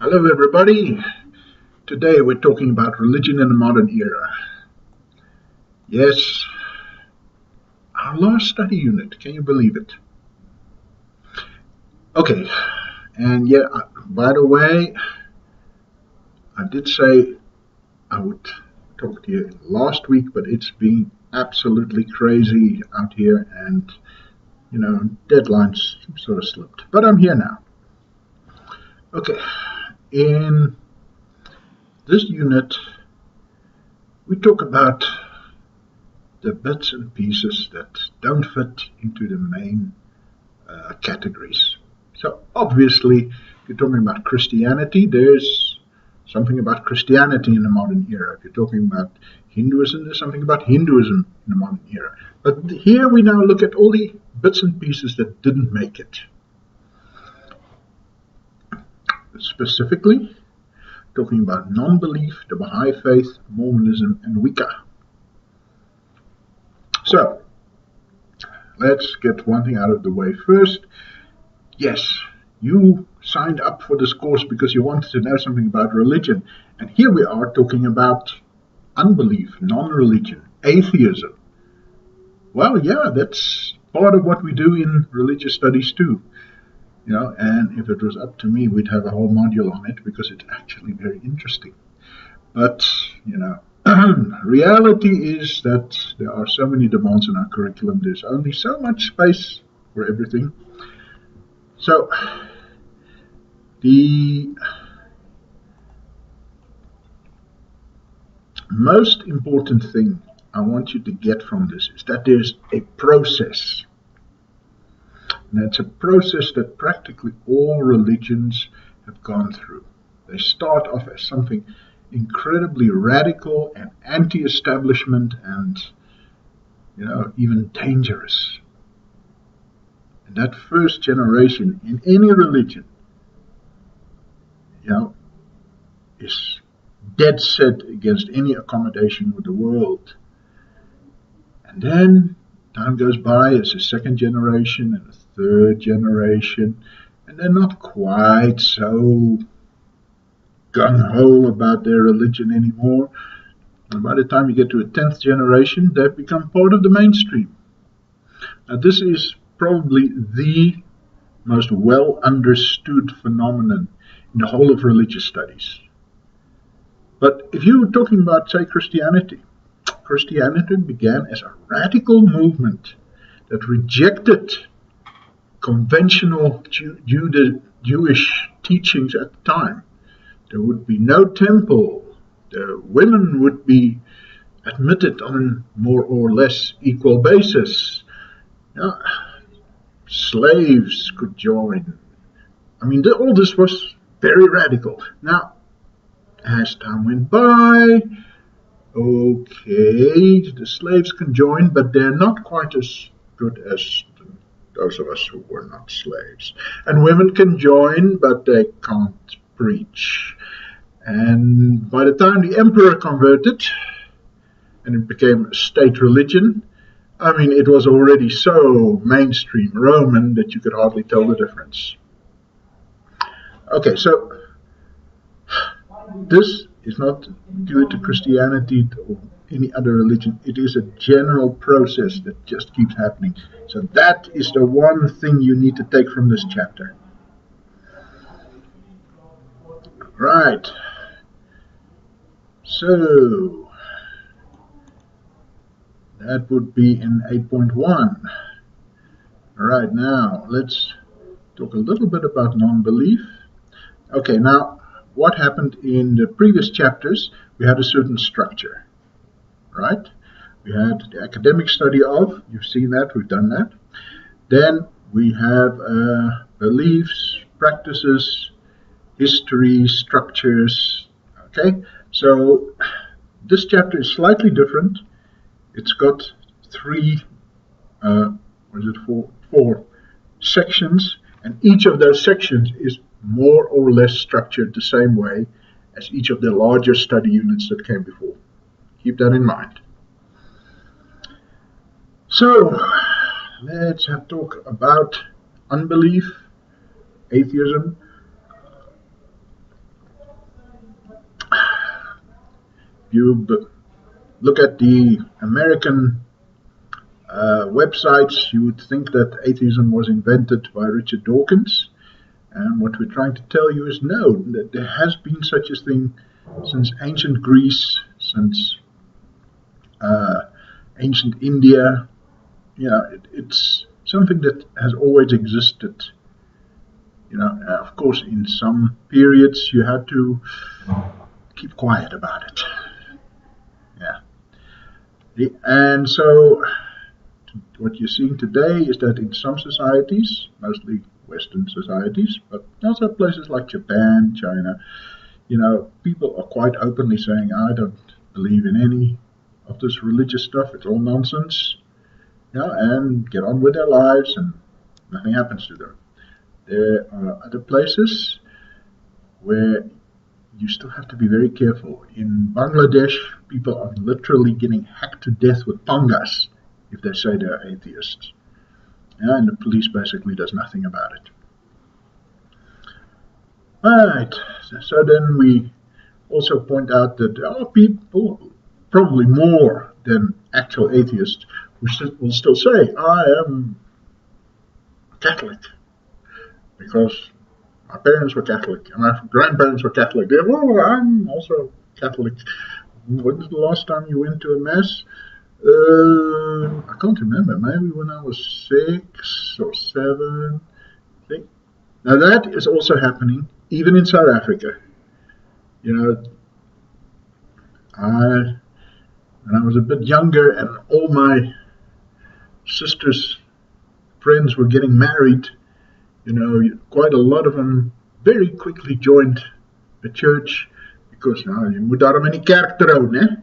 Hello everybody, today we're talking about religion in the modern era. Yes, our last study unit, can you believe it? Okay, and yeah, by the way, I did say I would talk to you last week, but it's been absolutely crazy out here and, deadlines sort of slipped. But I'm here now. Okay, in this unit, we talk about the bits and pieces that don't fit into the main categories. So obviously, if you're talking about Christianity, there's something about Christianity in the modern era. If you're talking about Hinduism, there's something about Hinduism in the modern era. But here we now look at all the bits and pieces that didn't make it. Specifically, talking about non-belief, the Baha'i faith, Mormonism, and Wicca. So, let's get one thing out of the way first. Yes, you signed up for this course because you wanted to know something about religion. And here we are talking about unbelief, non-religion, atheism. Well, yeah, that's part of what we do in religious studies too. And if it was up to me, we'd have a whole module on it because it's actually very interesting. But, reality is that there are so many demands in our curriculum. There's only so much space for everything. So, the most important thing I want you to get from this is that there's a process. And it's a process that practically all religions have gone through. They start off as something incredibly radical and anti-establishment and, even dangerous. And that first generation in any religion, is dead set against any accommodation with the world. And then time goes by, it's a second generation and a third generation, and they're not quite so gung-ho about their religion anymore. And by the time you get to a 10th generation, they've become part of the mainstream. Now, this is probably the most well understood phenomenon in the whole of religious studies. But if you're talking about, say, Christianity began as a radical movement that rejected conventional Jewish teachings at the time. There would be no temple. The women would be admitted on a more or less equal basis. Slaves could join. All this was very radical. Now, as time went by, okay, the slaves can join, but they're not quite as good as those of us who were not slaves. And women can join, but they can't preach. And by the time the emperor converted, and it became a state religion, it was already so mainstream Roman that you could hardly tell the difference. Okay, so this is not due to Christianity or any other religion. It is a general process that just keeps happening. So that is the one thing you need to take from this chapter. Right. So that would be in 8.1. All right, now let's talk a little bit about non-belief. Okay, now what happened in the previous chapters, we had a certain structure, right? We had the academic study of, you've seen that, we've done that. Then we have beliefs, practices, history, structures, okay? So this chapter is slightly different. It's got four sections, and each of those sections is more or less structured the same way as each of the larger study units that came before. Keep that in mind. So, let's talk about unbelief, atheism. you look at the American websites, you would think that atheism was invented by Richard Dawkins. And what we're trying to tell you is no, that there has been such a thing since ancient Greece, since ancient India. It's something that has always existed. Of course, in some periods you had to keep quiet about it. Yeah. And so what you're seeing today is that in some societies, mostly Western societies, but also places like Japan, China, people are quite openly saying, I don't believe in any of this religious stuff, it's all nonsense, and get on with their lives and nothing happens to them. There are other places where you still have to be very careful. In Bangladesh, people are literally getting hacked to death with pangas if they say they're atheists. And the police basically does nothing about it. Right, so then we also point out that there are people, probably more than actual atheists, who will still say, I am Catholic, because my parents were Catholic, and my grandparents were Catholic. I'm also Catholic. When's the last time you went to a mass? I can't remember. Maybe when I was 6 or 7. Now that is also happening, even in South Africa. When I was a bit younger and all my sister's friends were getting married, quite a lot of them very quickly joined the church because you moet daarom in die kerk trou, né?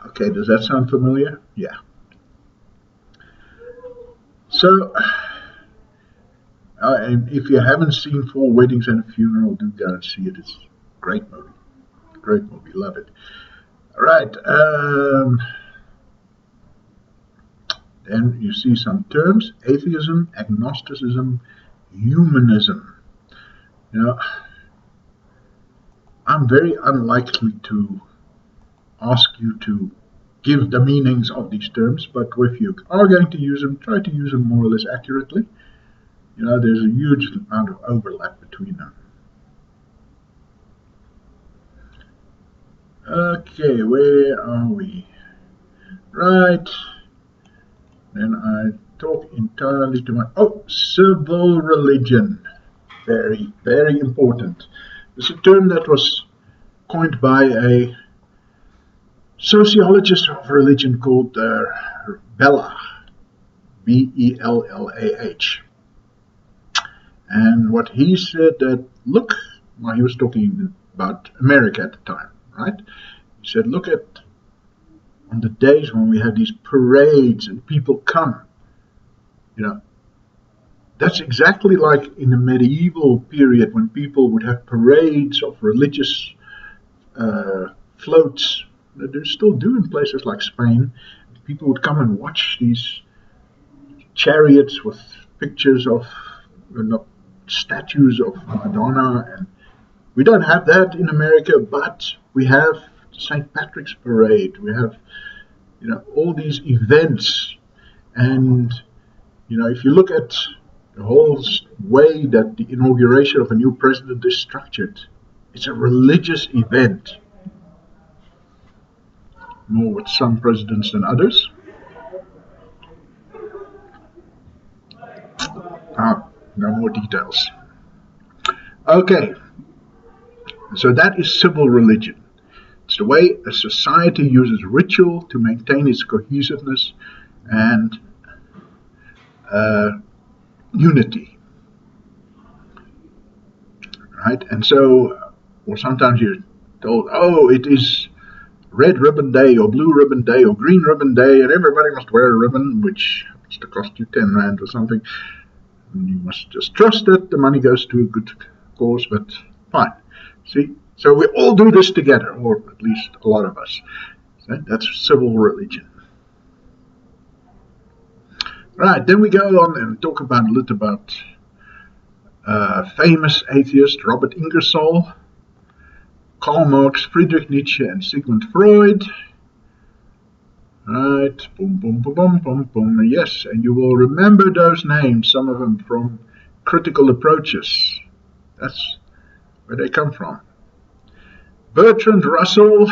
Okay, does that sound familiar? Yeah. So, and if you haven't seen 4 Weddings and a Funeral, do go and see it. It's a great movie. Great movie. Love it. All right. Then you see some terms: atheism, agnosticism, humanism. I'm very unlikely to ask you to give the meanings of these terms, but if you are going to use them, try to use them more or less accurately. There's a huge amount of overlap between them. Okay, where are we? Right. Then I talk entirely to my... civil religion. Very, very important. It's a term that was coined by a sociologist of religion called Bellah, B-E-L-L-A-H. And what he said that, he was talking about America at the time, right? He said, look at on the days when we had these parades and people come, that's exactly like in the medieval period when people would have parades of religious floats. They still do in places like Spain. People would come and watch these chariots with pictures of statues of Madonna, and we don't have that in America, but we have St. Patrick's Parade. We have, all these events, and if you look at the whole way that the inauguration of a new president is structured, it's a religious event. More with some presidents than others. No more details. Okay, so that is civil religion. It's the way a society uses ritual to maintain its cohesiveness and unity. Right? And so, or sometimes you're told, it is Red Ribbon Day or Blue Ribbon Day or Green Ribbon Day, and everybody must wear a ribbon, which happens to cost you 10 Rand or something. And you must just trust that the money goes to a good cause, but fine. See? So we all do this together, or at least a lot of us. So that's civil religion. Right, then we go on and talk about a little about famous atheist Robert Ingersoll, Karl Marx, Friedrich Nietzsche, and Sigmund Freud. Right, boom, boom, boom, boom, boom, boom. Yes, and you will remember those names, some of them from Critical Approaches. That's where they come from. Bertrand Russell,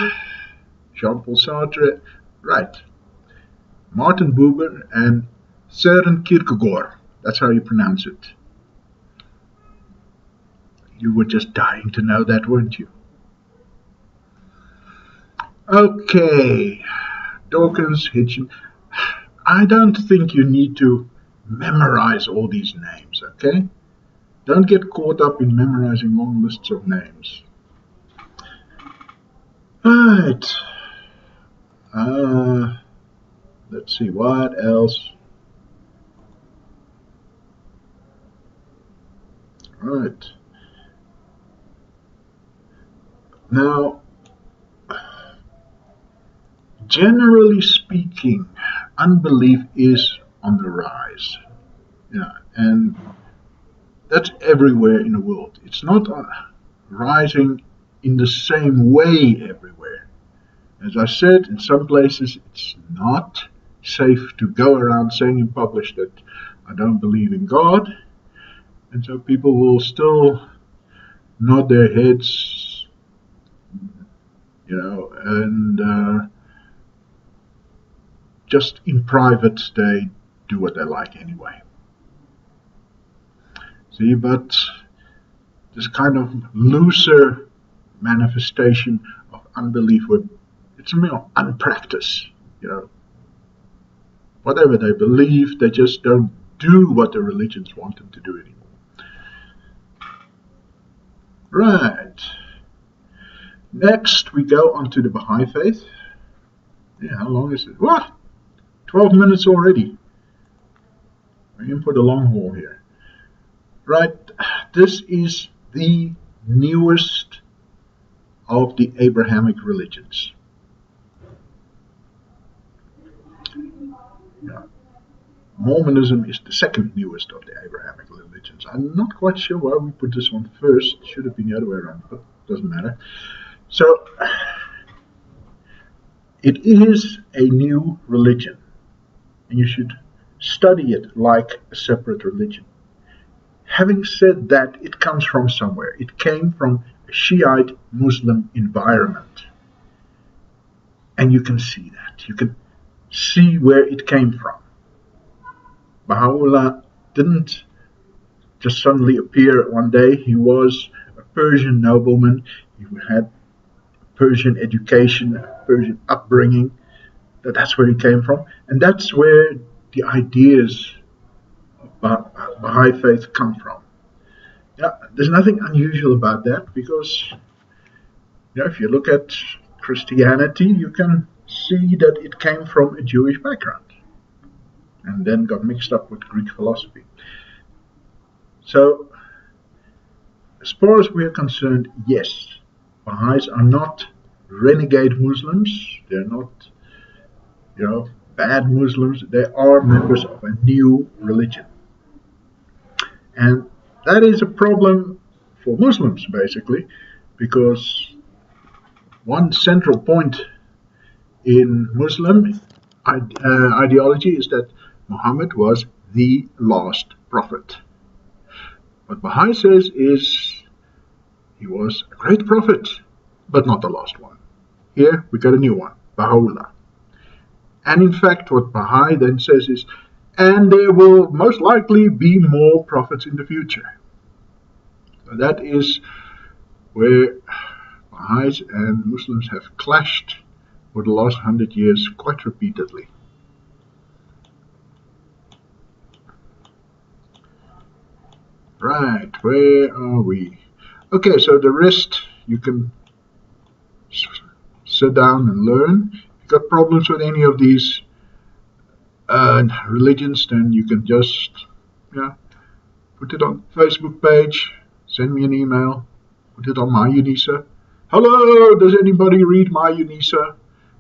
Jean-Paul Sartre, right. Martin Buber and Søren Kierkegaard. That's how you pronounce it. You were just dying to know that, weren't you? Okay, Dawkins, Hitchin. I don't think you need to memorize all these names, okay? Don't get caught up in memorizing long lists of names. Right. Let's see, what else? Right. Now, generally speaking, unbelief is on the rise. Yeah, and that's everywhere in the world. It's not rising in the same way everywhere. As I said, in some places it's not safe to go around saying in public that I don't believe in God, and so people will still nod their heads, and just in private they do what they like anyway. See, but this kind of looser manifestation of unbelief, it's more unpracticed, Whatever they believe, they just don't do what the religions want them to do anymore. Right. Next, we go on to the Baha'i faith. Yeah, how long is it? What? 12 minutes already. We're in for the long haul here. Right, this is the newest of the Abrahamic religions. Yeah. Mormonism is the second newest of the Abrahamic religions. I'm not quite sure why we put this one first. It should have been the other way around, but it doesn't matter. So, it is a new religion, and you should study it like a separate religion. Having said that, it comes from somewhere. It came from a Shiite Muslim environment. And you can see that. You can see where it came from. Baha'u'llah didn't just suddenly appear one day. He was a Persian nobleman. He had Persian education, Persian upbringing. That's where he came from. And that's where the ideas of Baha'i faith come from. Yeah, there's nothing unusual about that, because if you look at Christianity, you can see that it came from a Jewish background and then got mixed up with Greek philosophy. So, as far as we're concerned, yes, Baha'is are not renegade Muslims. They're not, bad Muslims. They are members of a new religion. And that is a problem for Muslims, basically, because one central point in Muslim ideology is that Muhammad was the last prophet. What Baha'i says is he was a great prophet, but not the last one. Here we got a new one, Baha'u'llah. And in fact, what Baha'i then says is, and there will most likely be more prophets in the future. So that is where Baha'is and Muslims have clashed for the last 100 years quite repeatedly. Right, where are we? Okay, so the rest you can sit down and learn. If you've got problems with any of these religions, then you can just put it on Facebook page, send me an email, put it on my UNISA. Hello, does anybody read my UNISA?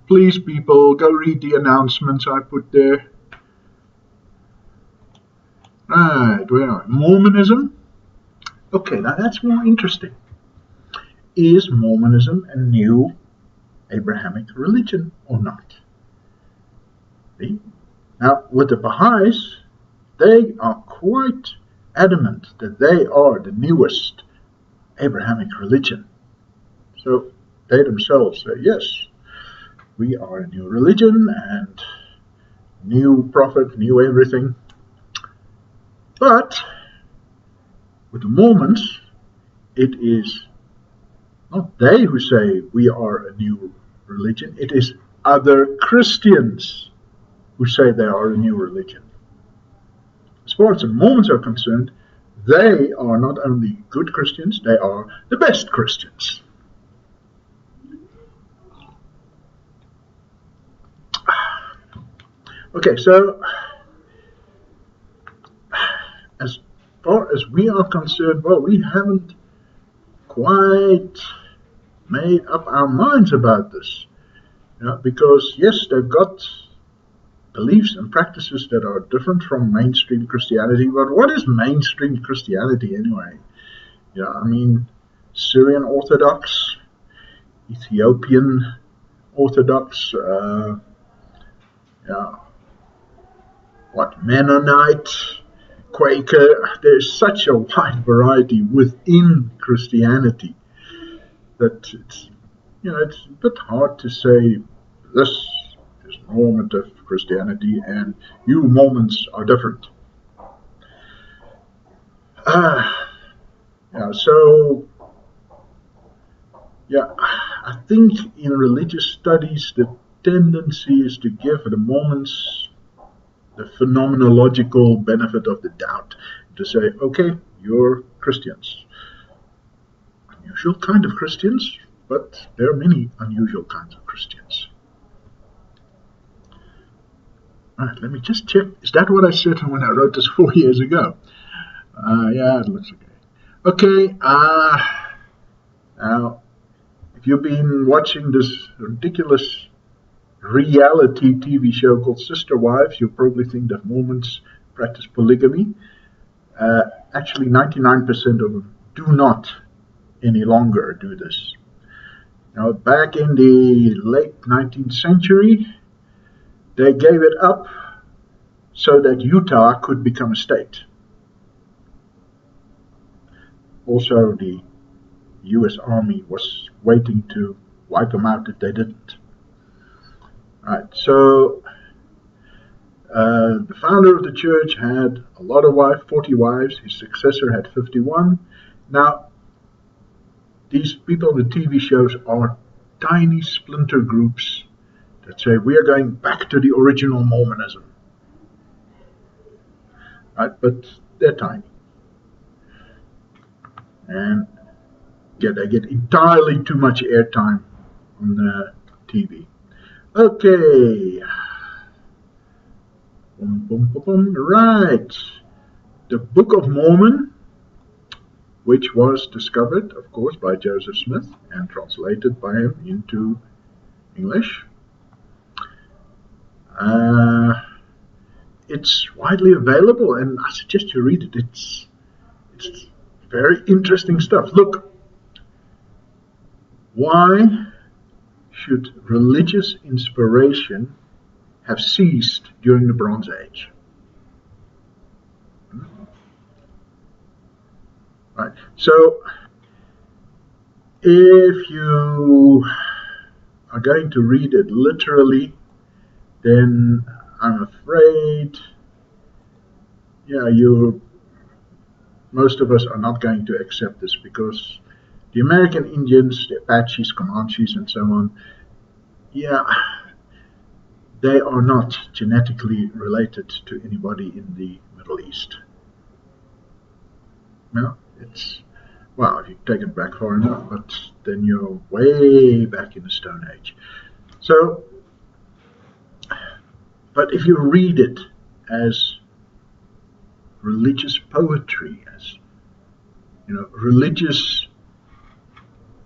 Please, people, go read the announcements I put there. Right, where are we? Mormonism. Okay, now that's more interesting. Is Mormonism a new Abrahamic religion or not? See? Now, with the Baha'is, they are quite adamant that they are the newest Abrahamic religion. So they themselves say, yes, we are a new religion and new prophet, new everything. But with the Mormons, it is not they who say we are a new religion, it is other Christians who say they are a new religion. As far as the Mormons are concerned, they are not only good Christians, they are the best Christians. Okay, so as far as we are concerned, well, we haven't quite made up our minds about this. Because yes, they've got beliefs and practices that are different from mainstream Christianity, but what is mainstream Christianity anyway? I mean, Syrian Orthodox, Ethiopian Orthodox, Mennonite, Quaker. There's such a wide variety within Christianity that it's a bit hard to say this is normative Christianity and you Mormons are different. I think in religious studies the tendency is to give the Mormons the phenomenological benefit of the doubt, to say, okay, you're Christians. Unusual kind of Christians, but there are many unusual kinds of Christians. All right, let me just check. Is that what I said when I wrote this 4 years ago? Yeah, it looks okay. Okay, now, if you've been watching this ridiculous reality TV show called Sister Wives, you'll probably think that Mormons practice polygamy. Actually, 99% of them do not any longer do this. Now, back in the late 19th century, they gave it up so that Utah could become a state. Also, the U.S. Army was waiting to wipe them out if they didn't. Right, so the founder of the church had a lot of wives, 40 wives. His successor had 51. Now, these people on the TV shows are tiny splinter groups that say we are going back to the original Mormonism. Right, but they're tiny. And they get entirely too much airtime on the TV. Okay. Right. The Book of Mormon, which was discovered, of course, by Joseph Smith and translated by him into English. It's widely available, and I suggest you read it. It's very interesting stuff. Look, why should religious inspiration have ceased during the Bronze Age? Right. So, if you are going to read it literally, then I'm afraid, most of us are not going to accept this, because the American Indians, the Apaches, Comanches, and so on, they are not genetically related to anybody in the Middle East. No, if you take it back far enough, but then you're way back in the Stone Age. So, but if you read it as religious poetry, as religious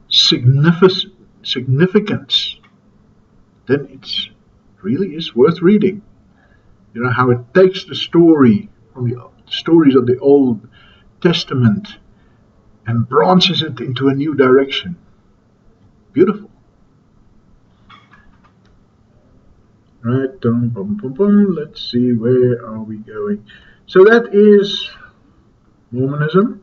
significance, then it really is worth reading. How it takes the story from the stories of the Old Testament and branches it into a new direction. Beautiful. Right, let's see, where are we going? So that is Mormonism.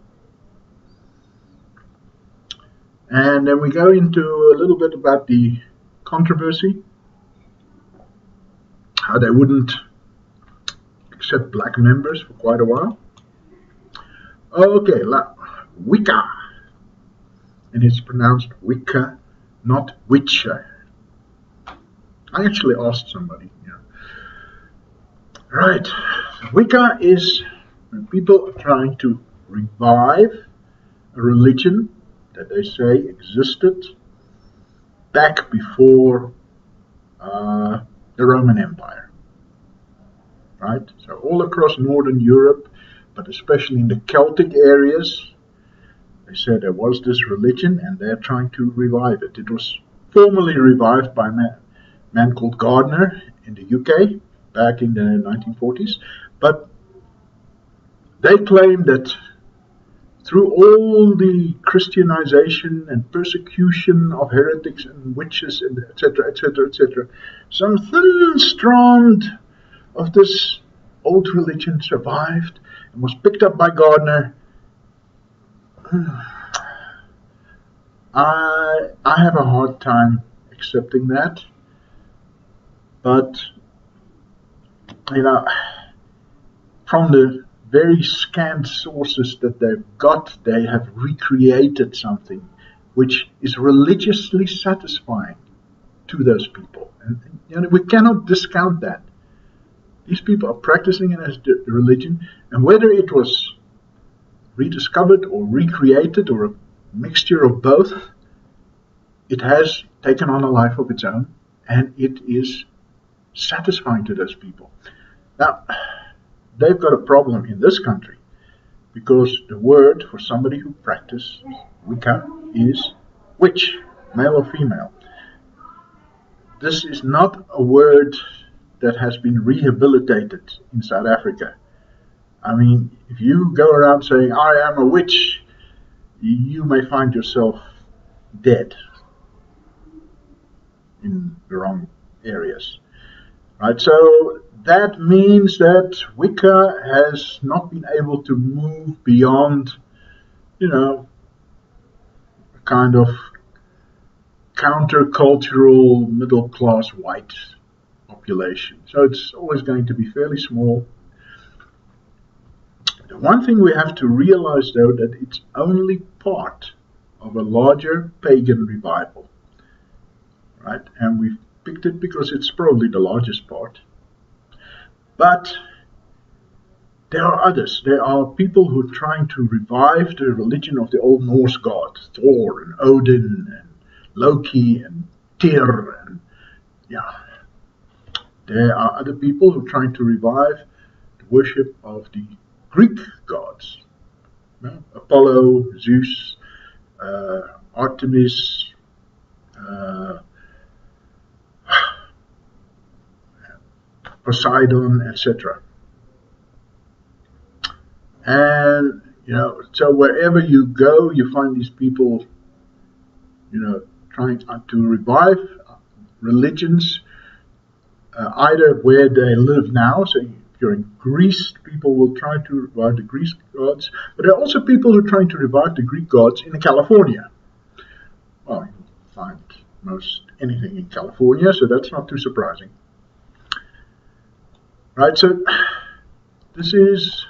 And then we go into a little bit about the controversy, how they wouldn't accept black members for quite a while. Okay, Wicca. And it's pronounced Wicca, not Witcher. I actually asked somebody. Right. Wicca is when people are trying to revive a religion that they say existed back before the Roman Empire. Right? So all across Northern Europe, but especially in the Celtic areas, they said there was this religion and they're trying to revive it. It was formally revived by a man called Gardner in the UK back in the 1940s. But they claim that through all the Christianization and persecution of heretics and witches, and etc., etc., etc., some thin strand of this old religion survived and was picked up by Gardner. I have a hard time accepting that, but from the very scant sources that they've got, they have recreated something which is religiously satisfying to those people, and we cannot discount that. These people are practicing it as the religion, and whether it was rediscovered or recreated or a mixture of both, it has taken on a life of its own, and it is satisfying to those people. Now, they've got a problem in this country because the word for somebody who practices Wicca is witch, male or female. This is not a word that has been rehabilitated in South Africa. I mean, if you go around saying, I am a witch, you may find yourself dead in the wrong areas. Right? So that means that Wicca has not been able to move beyond, a kind of countercultural middle-class white population. So it's always going to be fairly small. The one thing we have to realize, though, that it's only part of a larger pagan revival. Right? And we've picked it because it's probably the largest part. But there are others. There are people who are trying to revive the religion of the old Norse gods, Thor and Odin and Loki and Tyr. And there are other people who are trying to revive the worship of the Greek gods. Apollo, Zeus, Artemis, Poseidon, etc. And, so wherever you go, you find these people, trying to revive religions, either where they live now. So if you're in Greece, people will try to revive the Greek gods, but there are also people who are trying to revive the Greek gods in California. Well, you can find most anything in California, so that's not too surprising. Right, so this is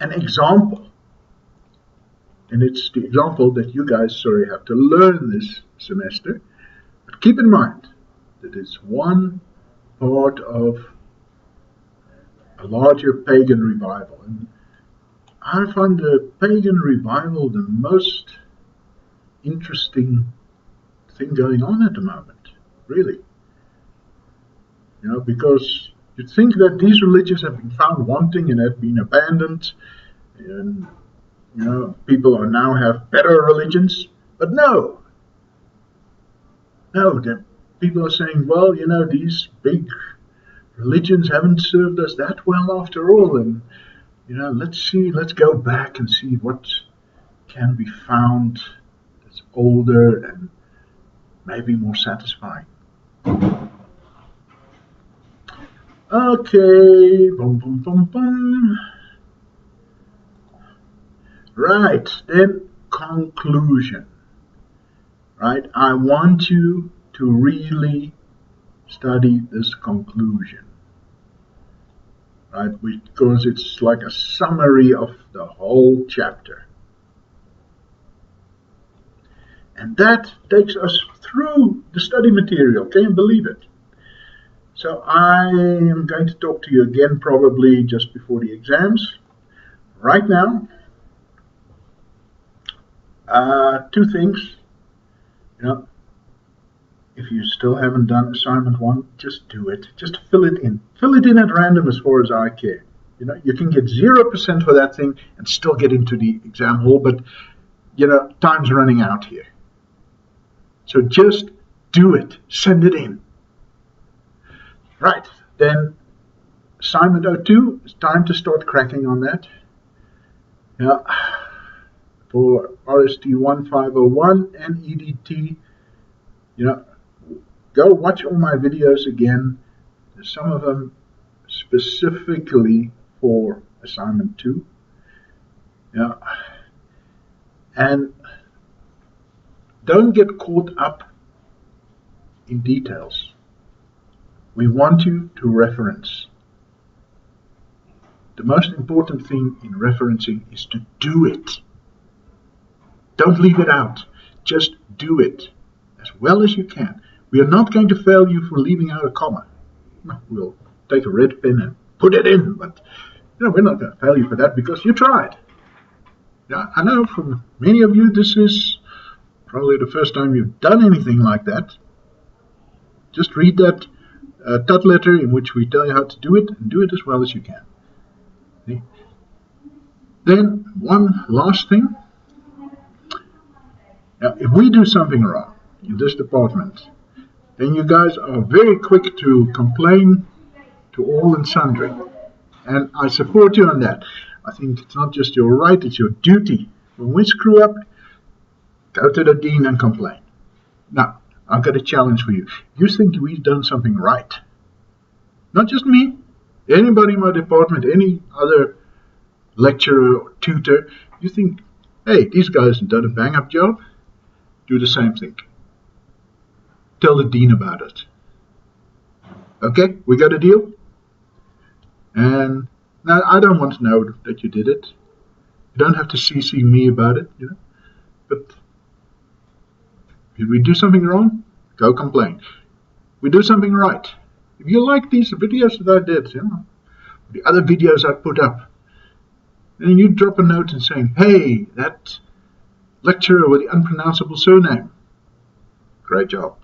an example, and it's the example that you guys, have to learn this semester. But keep in mind that it's one part of a larger pagan revival, and I find the pagan revival the most interesting thing going on at the moment, really. Because you'd think that these religions have been found wanting and have been abandoned, and people now have better religions. But no, the people are saying, well, these big religions haven't served us that well after all, and let's go back and see what can be found that's older and maybe more satisfying. Okay, boom, boom, boom, boom. Right, then conclusion. Right, I want you to really study this conclusion. Right, because it's like a summary of the whole chapter. And that takes us through the study material. Can you believe it? So I am going to talk to you again probably just before the exams. Right now, two things. If you still haven't done assignment 1, just do it. Just fill it in. Fill it in at random as far as I care. You can get 0% for that thing and still get into the exam hall, but time's running out here. So just do it. Send it in. Right, then assignment 02, it's time to start cracking on that. For RST1501 and EDT, go watch all my videos again. There's some of them specifically for assignment 2. And don't get caught up in details. We want you to reference. The most important thing in referencing is to do it. Don't leave it out. Just do it as well as you can. We are not going to fail you for leaving out a comma. We'll take a red pen and put it in, but we're not going to fail you for that because you tried. I know for many of you this is probably the first time you've done anything like that. Just read that tut letter in which we tell you how to do it, and do it as well as you can. See? Then one last thing. Now, if we do something wrong in this department, then you guys are very quick to complain to all and sundry. And I support you on that. I think it's not just your right, it's your duty. When we screw up, go to the dean and complain. Now, I've got a challenge for you. You think we've done something right? Not just me. Anybody in my department, any other lecturer or tutor, you think, hey, these guys have done a bang-up job? Do the same thing. Tell the dean about it. Okay, we got a deal? And now I don't want to know that you did it. You don't have to CC me about it, But if we do something wrong, go complain. We do something right. If you like these videos that I did, the other videos I put up, then you drop a note and saying, hey, that lecturer with the unpronounceable surname, great job.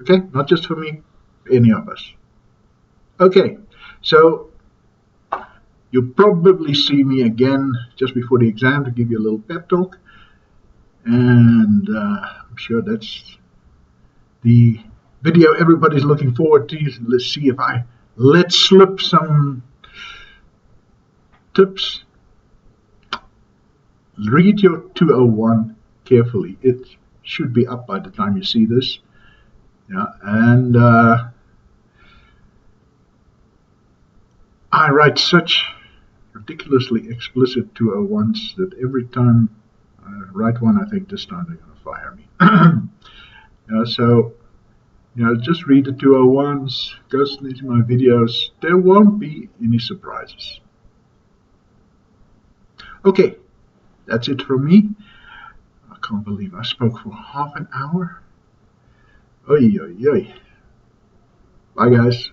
Okay, not just for me, for any of us. Okay, so you'll probably see me again just before the exam to give you a little pep talk. And I'm sure that's the video everybody's looking forward to. Let's see if I let slip some tips. Read your 201 carefully. It should be up by the time you see this. And I write such ridiculously explicit 201s that every time I write one, I think this time they're going to fire me. So just read the 201s, go into my videos. There won't be any surprises. Okay, that's it from me. I can't believe I spoke for half an hour. Oy, oy, oy. Bye, guys.